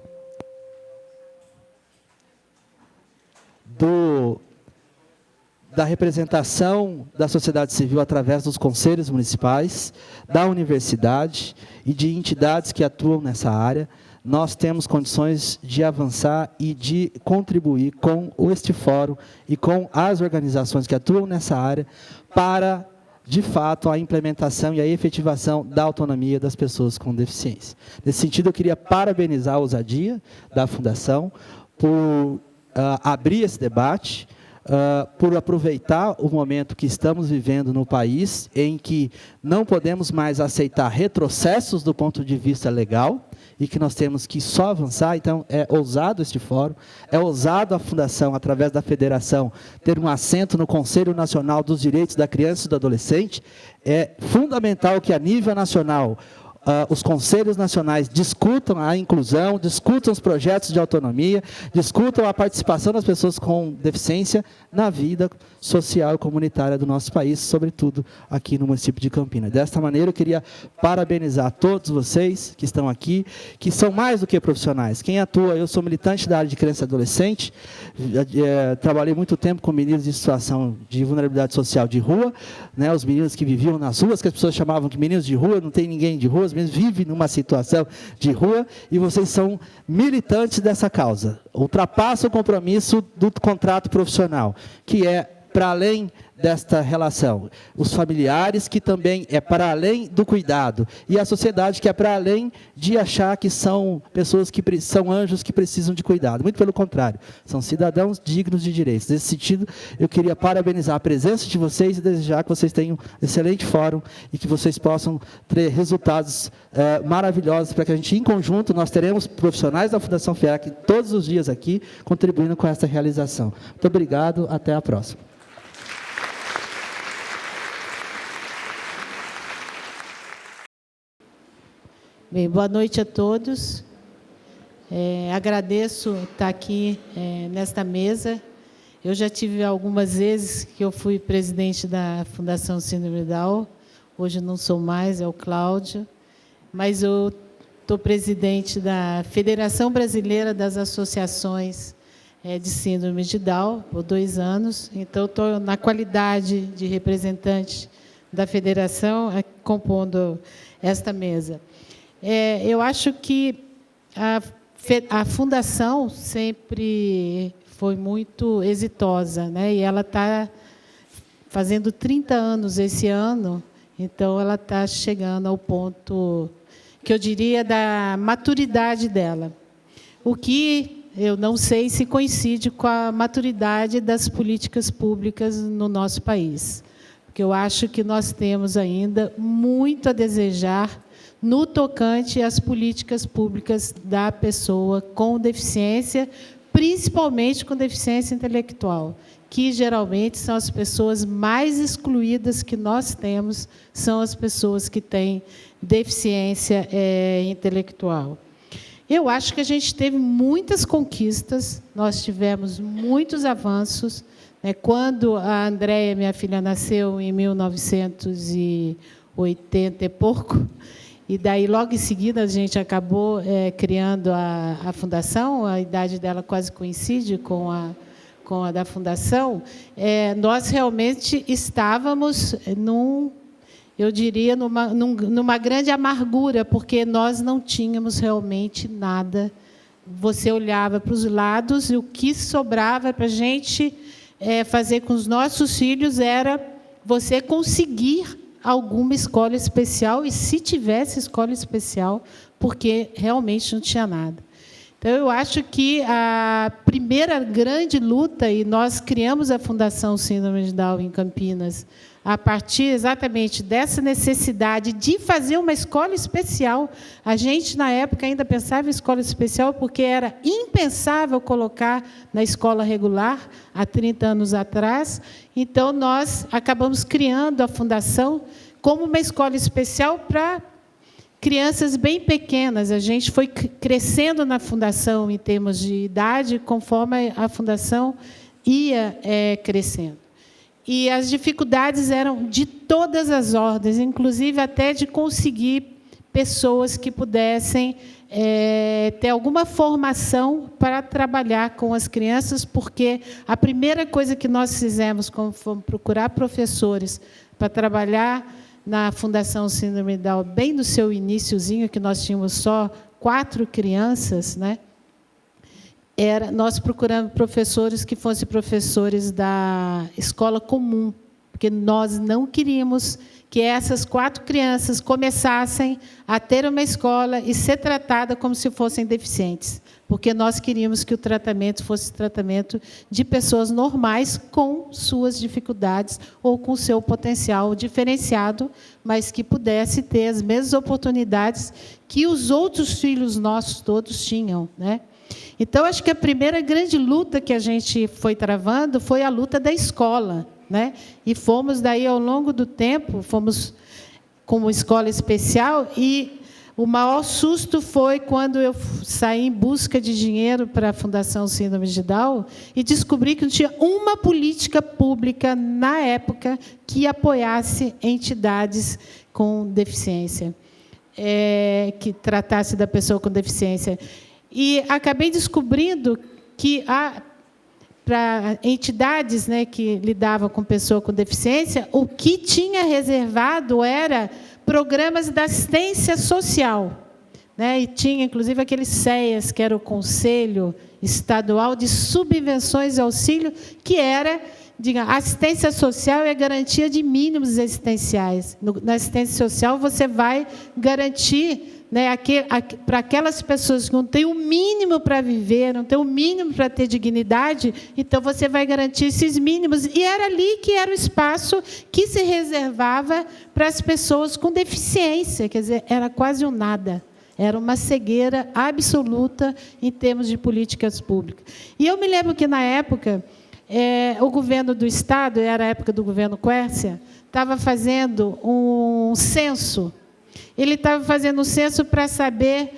da representação da sociedade civil através dos conselhos municipais, da universidade e de entidades que atuam nessa área, nós temos condições de avançar e de contribuir com este fórum e com as organizações que atuam nessa área para, de fato, a implementação e a efetivação da autonomia das pessoas com deficiência. Nesse sentido, eu queria parabenizar a ousadia da Fundação por abrir esse debate, por aproveitar o momento que estamos vivendo no país, em que não podemos mais aceitar retrocessos do ponto de vista legal, e que nós temos que só avançar. Então, é ousado este fórum, é ousado a Fundação, através da Federação, ter um assento no Conselho Nacional dos Direitos da Criança e do Adolescente. É fundamental que, a nível nacional, os conselhos nacionais discutam a inclusão, discutam os projetos de autonomia, discutam a participação das pessoas com deficiência na vida social e comunitária do nosso país, sobretudo aqui no município de Campinas. Desta maneira, eu queria parabenizar todos vocês que estão aqui, que são mais do que profissionais. Quem atua, eu sou militante da área de criança e adolescente, trabalhei muito tempo com meninos em situação de vulnerabilidade social de rua, né, os meninos que viviam nas ruas, que as pessoas chamavam de meninos de rua, não tem ninguém de rua, os meninos vivem numa situação de rua, e vocês são militantes dessa causa. Ultrapassa o compromisso do contrato profissional, que é para além desta relação. Os familiares, que também é para além do cuidado. E a sociedade, que é para além de achar que são pessoas que são anjos que precisam de cuidado. Muito pelo contrário, são cidadãos dignos de direitos. Nesse sentido, eu queria parabenizar a presença de vocês e desejar que vocês tenham um excelente fórum e que vocês possam ter resultados maravilhosos para que a gente, em conjunto, nós teremos profissionais da Fundação FIAC todos os dias aqui, contribuindo com essa realização. Muito obrigado, até a próxima. Bem, boa noite a todos. Agradeço estar aqui nesta mesa. Eu já tive algumas vezes que eu fui presidente da Fundação Síndrome de Down. Hoje não sou mais, é o Cláudio. Mas eu estou presidente da Federação Brasileira das Associações de Síndrome de Down por 2 anos. Então, estou na qualidade de representante da federação, compondo esta mesa. Eu acho que a Fundação sempre foi muito exitosa, né? E ela está fazendo 30 anos esse ano, então ela está chegando ao ponto, que eu diria, da maturidade dela. O que eu não sei se coincide com a maturidade das políticas públicas no nosso país, porque eu acho que nós temos ainda muito a desejar no tocante às políticas públicas da pessoa com deficiência, principalmente com deficiência intelectual, que geralmente são as pessoas mais excluídas que nós temos, são as pessoas que têm deficiência intelectual. Eu acho que a gente teve muitas conquistas, nós tivemos muitos avanços, né? Quando a Andréia, minha filha, nasceu em 1980 e pouco, e daí, logo em seguida, a gente acabou criando a Fundação, a idade dela quase coincide com a da Fundação. Nós realmente estávamos, eu diria, numa grande amargura, porque nós não tínhamos realmente nada. Você olhava para os lados e o que sobrava para a gente fazer com os nossos filhos era você conseguir alguma escola especial, e se tivesse escola especial, porque realmente não tinha nada. Então, eu acho que a primeira grande luta, e nós criamos a Fundação Síndrome de Down em Campinas, a partir exatamente dessa necessidade de fazer uma escola especial. A gente, na época, ainda pensava em escola especial porque era impensável colocar na escola regular, há 30 anos atrás. Então, nós acabamos criando a Fundação como uma escola especial para crianças bem pequenas. A gente foi crescendo na Fundação em termos de idade, conforme a Fundação ia crescendo. E as dificuldades eram de todas as ordens, inclusive até de conseguir pessoas que pudessem ter alguma formação para trabalhar com as crianças, porque a primeira coisa que nós fizemos, quando fomos procurar professores para trabalhar na Fundação Síndrome de Down, bem no seu iniciozinho, que nós tínhamos só 4 crianças, né? Nós procuramos professores que fossem professores da escola comum, porque nós não queríamos que essas 4 crianças começassem a ter uma escola e ser tratada como se fossem deficientes, porque nós queríamos que o tratamento fosse tratamento de pessoas normais com suas dificuldades ou com seu potencial diferenciado, mas que pudesse ter as mesmas oportunidades que os outros filhos nossos todos tinham, né? Então, acho que a primeira grande luta que a gente foi travando foi a luta da escola, né? E fomos daí, ao longo do tempo, fomos como escola especial, e O maior susto foi quando eu saí em busca de dinheiro para a Fundação Síndrome de Down e descobri que não tinha uma política pública, na época, que apoiasse entidades com deficiência, que tratasse da pessoa com deficiência. E acabei descobrindo que para entidades, né, que lidavam com pessoa com deficiência, o que tinha reservado era programas de assistência social, né? E tinha, inclusive, aqueles CEAS, que era o Conselho Estadual de Subvenções e Auxílio, que era, assistência social é garantia de mínimos existenciais. Na assistência social, você vai garantir, né, para aquelas pessoas que não têm o mínimo para viver, não têm o mínimo para ter dignidade, então você vai garantir esses mínimos. E era ali que era o espaço que se reservava para as pessoas com deficiência, quer dizer, era quase um nada. Era uma cegueira absoluta em termos de políticas públicas. E eu me lembro que, na época, o governo do Estado, era a época do governo Quércia, estava fazendo um censo. Ele estava fazendo um censo para saber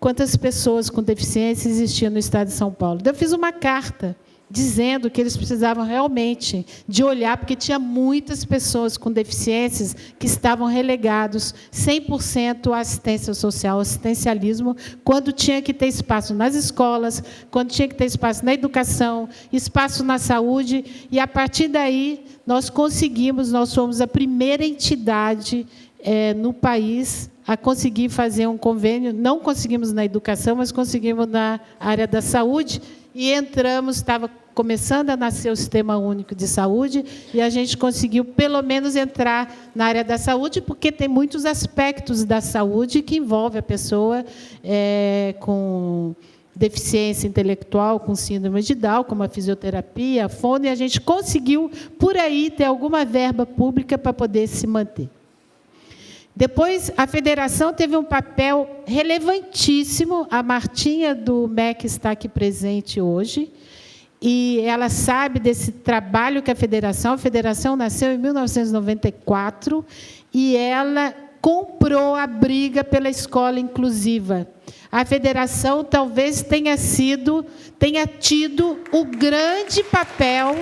quantas pessoas com deficiência existiam no Estado de São Paulo. Eu fiz uma carta dizendo que eles precisavam realmente de olhar, porque tinha muitas pessoas com deficiências que estavam relegados 100% à assistência social, assistencialismo, quando tinha que ter espaço nas escolas, quando tinha que ter espaço na educação, espaço na saúde, e, a partir daí, nós fomos a primeira entidade no país a conseguir fazer um convênio. Não conseguimos na educação, mas conseguimos na área da saúde, e entramos, estava começando a nascer o Sistema Único de Saúde, e a gente conseguiu, pelo menos, entrar na área da saúde, porque tem muitos aspectos da saúde que envolvem a pessoa com deficiência intelectual, com síndrome de Down, como a fisioterapia, a fono, e a gente conseguiu, por aí, ter alguma verba pública para poder se manter. Depois, a federação teve um papel relevantíssimo. A Martinha, do MEC, está aqui presente hoje, e ela sabe desse trabalho que a federação nasceu em 1994, e ela comprou a briga pela escola inclusiva. A federação talvez tenha tido o grande papel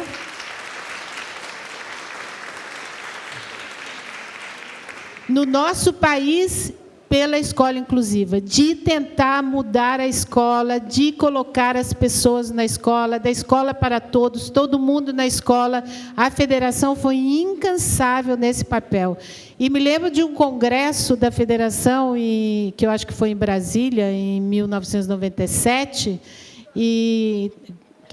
no nosso país pela escola inclusiva, de tentar mudar a escola, de colocar as pessoas na escola, da escola para todos, todo mundo na escola. A federação foi incansável nesse papel. E me lembro de um congresso da federação, que eu acho que foi em Brasília, em 1997, e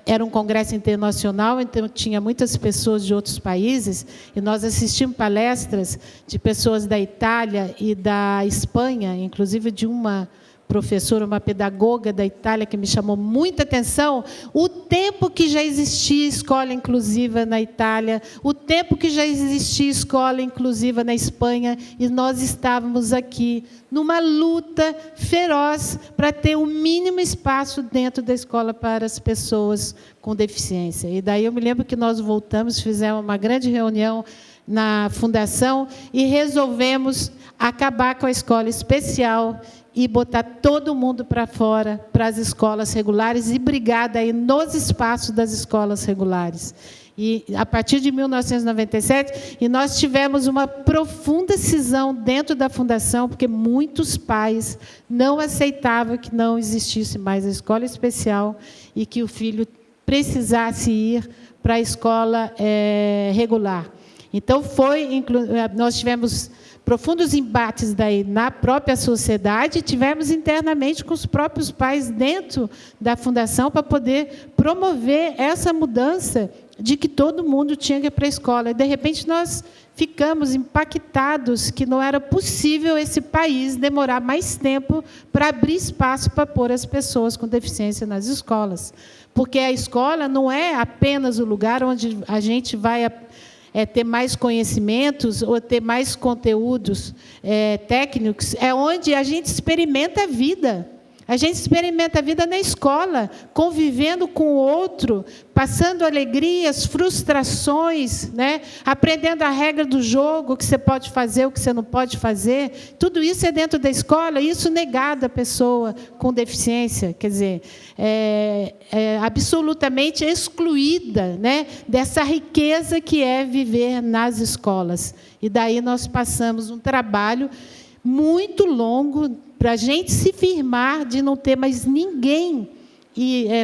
era um congresso internacional, então tinha muitas pessoas de outros países, e nós assistimos palestras de pessoas da Itália e da Espanha, inclusive de uma professora, uma pedagoga da Itália, que me chamou muita atenção, o tempo que já existia escola inclusiva na Itália, o tempo que já existia escola inclusiva na Espanha, e nós estávamos aqui numa luta feroz para ter o mínimo espaço dentro da escola para as pessoas com deficiência. E daí eu me lembro que nós voltamos, fizemos uma grande reunião na fundação e resolvemos acabar com a escola especial e botar todo mundo para fora, para as escolas regulares, e brigar daí nos espaços das escolas regulares. E, a partir de 1997, e nós tivemos uma profunda cisão dentro da fundação, porque muitos pais não aceitavam que não existisse mais a escola especial e que o filho precisasse ir para a escola regular. Então, nós tivemos profundos embates daí na própria sociedade, tivemos internamente com os próprios pais dentro da fundação para poder promover essa mudança de que todo mundo tinha que ir para a escola. E, de repente, nós ficamos impactados que não era possível esse país demorar mais tempo para abrir espaço para pôr as pessoas com deficiência nas escolas. Porque a escola não é apenas o lugar onde a gente vai ter mais conhecimentos ou ter mais conteúdos técnicos, é onde a gente experimenta a vida. A gente experimenta a vida na escola, convivendo com o outro, passando alegrias, frustrações, né? Aprendendo a regra do jogo, o que você pode fazer, o que você não pode fazer. Tudo isso é dentro da escola, e isso negado à pessoa com deficiência, quer dizer, é absolutamente excluída, né? Dessa riqueza que é viver nas escolas. E daí nós passamos um trabalho muito longo para a gente se firmar de não ter mais ninguém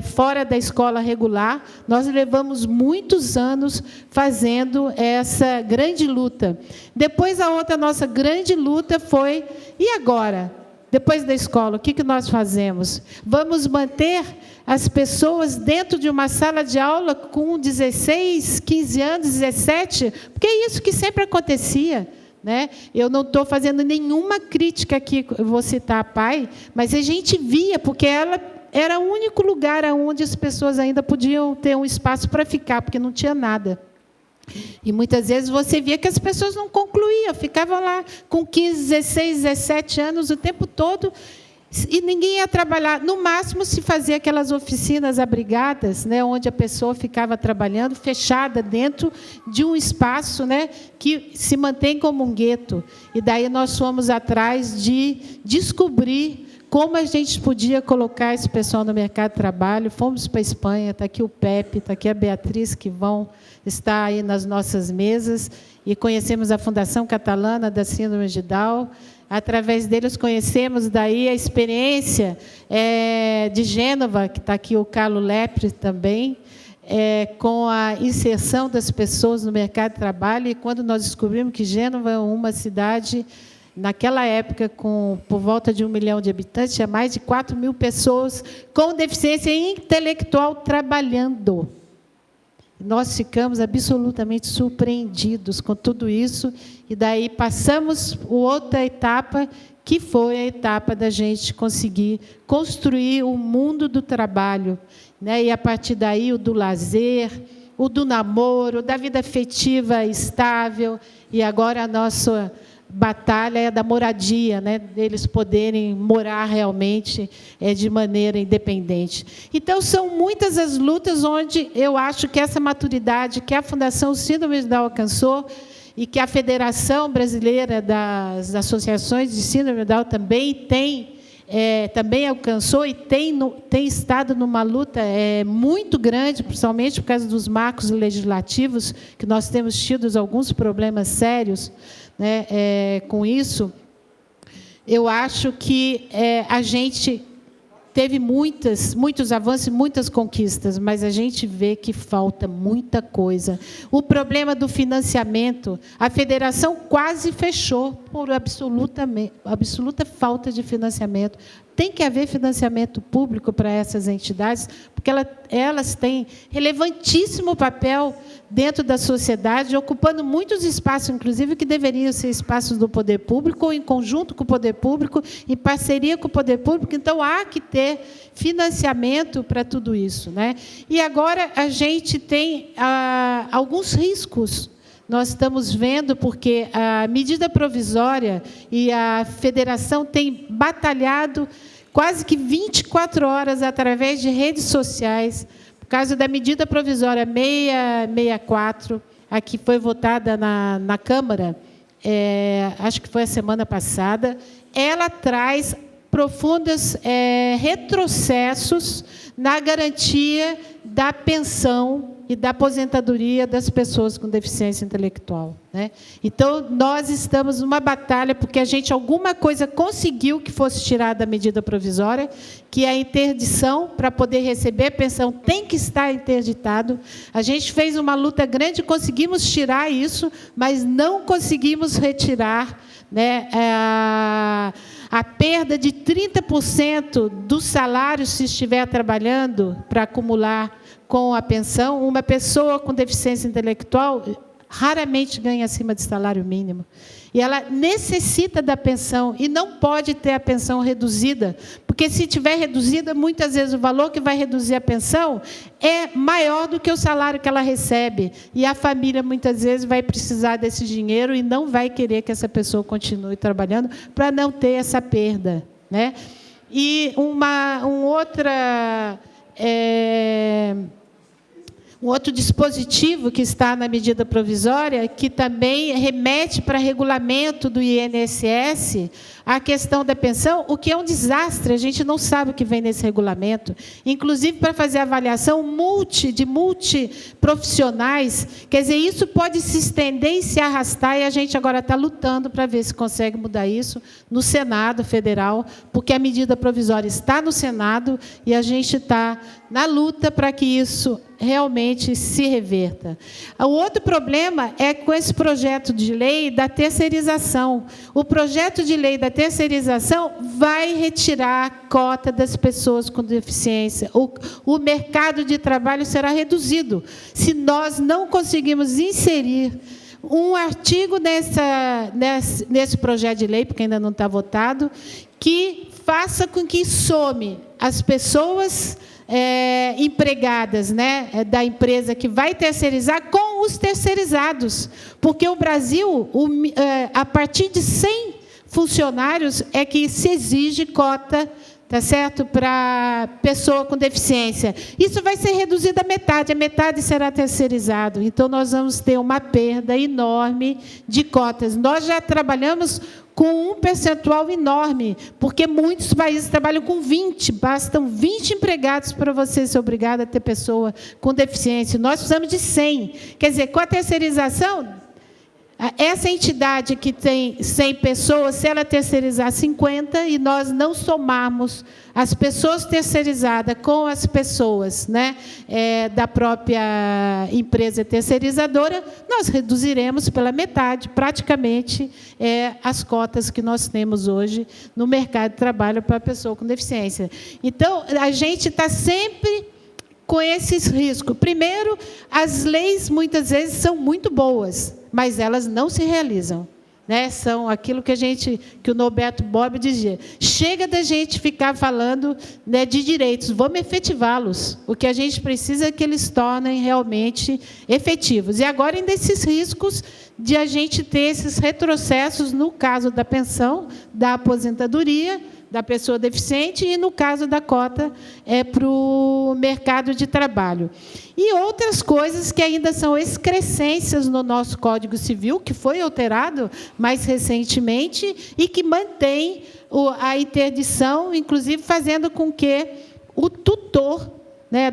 fora da escola regular. Nós levamos muitos anos fazendo essa grande luta. Depois, a outra nossa grande luta foi, e agora? Depois da escola, o que nós fazemos? Vamos manter as pessoas dentro de uma sala de aula com 16, 15 anos, 17? Porque é isso que sempre acontecia. Né? Eu não estou fazendo nenhuma crítica aqui, eu vou citar a PAI, mas a gente via, porque ela era o único lugar onde as pessoas ainda podiam ter um espaço para ficar, porque não tinha nada. E muitas vezes você via que as pessoas não concluíam, ficavam lá com 15, 16, 17 anos o tempo todo, e ninguém ia trabalhar. No máximo, se fazia aquelas oficinas abrigadas, né, onde a pessoa ficava trabalhando, fechada dentro de um espaço, né, que se mantém como um gueto. E daí nós fomos atrás de descobrir como a gente podia colocar esse pessoal no mercado de trabalho. Fomos para a Espanha, está aqui o Pepe, está aqui a Beatriz, que vão estar aí nas nossas mesas, e conhecemos a Fundação Catalana da Síndrome de Down. Através deles conhecemos daí a experiência de Gênova, que está aqui o Carlo Lepre também, com a inserção das pessoas no mercado de trabalho. E quando nós descobrimos que Gênova é uma cidade, naquela época, por volta de 1 milhão de habitantes, tinha mais de 4 mil pessoas com deficiência intelectual trabalhando. Nós ficamos absolutamente surpreendidos com tudo isso, e daí passamos outra etapa, que foi a etapa da gente conseguir construir o mundo do trabalho, né? E, a partir daí, o do lazer, o do namoro, da vida afetiva estável, e agora a nossa batalha é da moradia, né? Deles poderem morar realmente de maneira independente. Então, são muitas as lutas onde eu acho que essa maturidade que a Fundação Síndrome de Down alcançou, e que a Federação Brasileira das Associações de Síndrome de Down também alcançou, e tem estado numa luta muito grande, principalmente por causa dos marcos legislativos, que nós temos tido alguns problemas sérios, né, com isso. Eu acho que a gente teve muitos avanços e muitas conquistas, mas a gente vê que falta muita coisa. O problema do financiamento, a federação quase fechou por absoluta falta de financiamento. Tem que haver financiamento público para essas entidades, porque elas têm relevantíssimo papel dentro da sociedade, ocupando muitos espaços, inclusive, que deveriam ser espaços do poder público, ou em conjunto com o poder público, em parceria com o poder público. Então, há que ter financiamento para tudo isso, né? E agora a gente tem alguns riscos. Nós estamos vendo, porque a medida provisória e a federação têm batalhado quase que 24 horas através de redes sociais, por causa da medida provisória 664, a que foi votada na Câmara, acho que foi a semana passada. Ela traz profundos retrocessos na garantia da pensão e da aposentadoria das pessoas com deficiência intelectual, né? Então, nós estamos numa batalha, porque a gente alguma coisa conseguiu que fosse tirada da medida provisória, que é a interdição. Para poder receber a pensão tem que estar interditado. A gente fez uma luta grande, conseguimos tirar isso, mas não conseguimos retirar, né, a perda de 30% do salário, se estiver trabalhando, para acumular com a pensão. Uma pessoa com deficiência intelectual raramente ganha acima de salário mínimo. E ela necessita da pensão, e não pode ter a pensão reduzida, porque, se tiver reduzida, muitas vezes o valor que vai reduzir a pensão é maior do que o salário que ela recebe. E a família, muitas vezes, vai precisar desse dinheiro e não vai querer que essa pessoa continue trabalhando, para não ter essa perda, né? E um outro dispositivo que está na medida provisória, que também remete para regulamento do INSS, a questão da pensão, o que é um desastre, a gente não sabe o que vem nesse regulamento, inclusive para fazer avaliação de multiprofissionais, quer dizer, isso pode se estender e se arrastar, e a gente agora está lutando para ver se consegue mudar isso no Senado Federal, porque a medida provisória está no Senado e a gente está na luta para que isso realmente se reverta. O outro problema é com esse projeto de lei da terceirização. O projeto de lei da terceirização vai retirar a cota das pessoas com deficiência. O mercado de trabalho será reduzido se nós não conseguirmos inserir um artigo nesse projeto de lei, porque ainda não está votado, que faça com que some as pessoas empregadas, né, da empresa que vai terceirizar com os terceirizados. Porque o Brasil, a partir de 100 funcionários, é que se exige cota, tá certo, para pessoa com deficiência. Isso vai ser reduzido a metade será terceirizado. Então, nós vamos ter uma perda enorme de cotas. Nós já trabalhamos com um percentual enorme, porque muitos países trabalham com 20, bastam 20 empregados para você ser obrigado a ter pessoa com deficiência. Nós precisamos de 100. Quer dizer, com a terceirização, essa entidade que tem 100 pessoas, se ela terceirizar 50 e nós não somarmos as pessoas terceirizadas com as pessoas, né, da própria empresa terceirizadora, nós reduziremos pela metade, praticamente, as cotas que nós temos hoje no mercado de trabalho para a pessoa com deficiência. Então, a gente está sempre com esses riscos. Primeiro, as leis, muitas vezes, são muito boas, mas elas não se realizam. Né? São aquilo que o Norberto Bobbio dizia. Chega da gente ficar falando, né, de direitos, vamos efetivá-los. O que a gente precisa é que eles tornem realmente efetivos. E agora, ainda esses riscos de a gente ter esses retrocessos no caso da pensão, da aposentadoria, da pessoa deficiente e, no caso da cota, para o mercado de trabalho. E outras coisas que ainda são excrescências no nosso Código Civil, que foi alterado mais recentemente e que mantém a interdição, inclusive fazendo com que o tutor, né,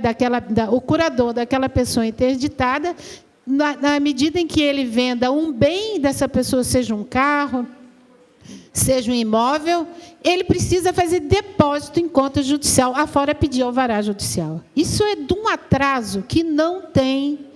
o curador daquela pessoa interditada, na medida em que ele venda um bem dessa pessoa, seja um carro, seja um imóvel, ele precisa fazer depósito em conta judicial, afora pedir alvará judicial. Isso é de um atraso que não tem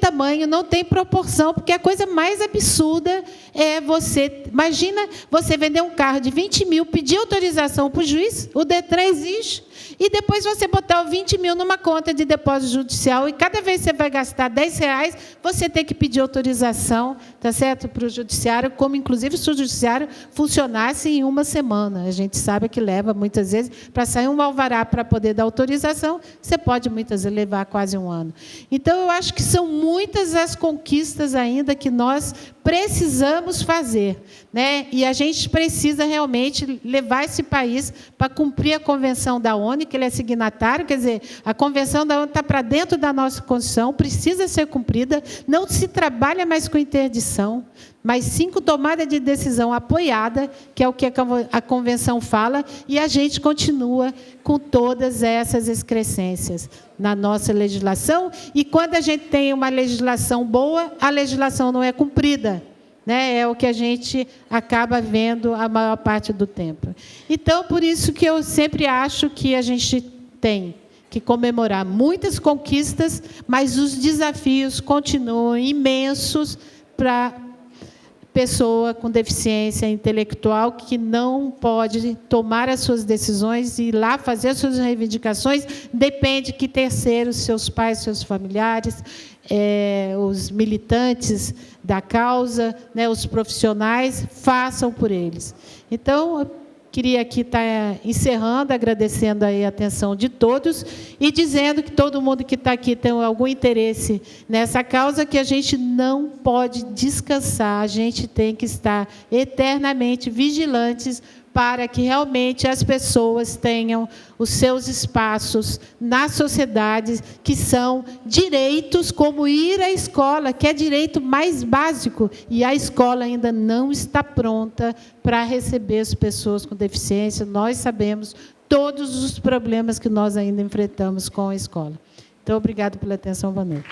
tamanho, não tem proporção, porque a coisa mais absurda é você... Imagina você vender um carro de 20 mil, pedir autorização para o juiz, o DETRAN exige, e depois você botar o 20 mil numa conta de depósito judicial, e cada vez que você vai gastar R$10, você tem que pedir autorização, tá certo, para o judiciário, como, inclusive, se o judiciário funcionasse em uma semana. A gente sabe que leva, muitas vezes, para sair um alvará para poder dar autorização, você pode, muitas vezes, levar quase um ano. Então, eu acho que são muitas as conquistas ainda que nós precisamos fazer, né? E a gente precisa realmente levar esse país para cumprir a Convenção da ONU, que ele é signatário, quer dizer, a Convenção da ONU está para dentro da nossa Constituição, precisa ser cumprida, não se trabalha mais com interdição, mas sim com tomada de decisão apoiada, que é o que a Convenção fala, e a gente continua com todas essas excrescências na nossa legislação, e quando a gente tem uma legislação boa, a legislação não é cumprida, né? É o que a gente acaba vendo a maior parte do tempo. Então, por isso que eu sempre acho que a gente tem que comemorar muitas conquistas, mas os desafios continuam imensos para pessoa com deficiência intelectual que não pode tomar as suas decisões e ir lá fazer as suas reivindicações, depende que terceiros, seus pais, seus familiares, os militantes da causa, né, os profissionais, façam por eles. Então, eu queria aqui estar encerrando, agradecendo aí a atenção de todos e dizendo que todo mundo que está aqui tem algum interesse nessa causa, que a gente não pode descansar, a gente tem que estar eternamente vigilantes para que realmente as pessoas tenham os seus espaços na sociedade, que são direitos como ir à escola, que é direito mais básico, e a escola ainda não está pronta para receber as pessoas com deficiência. Nós sabemos todos os problemas que nós ainda enfrentamos com a escola. Então, obrigado pela atenção, boa noite.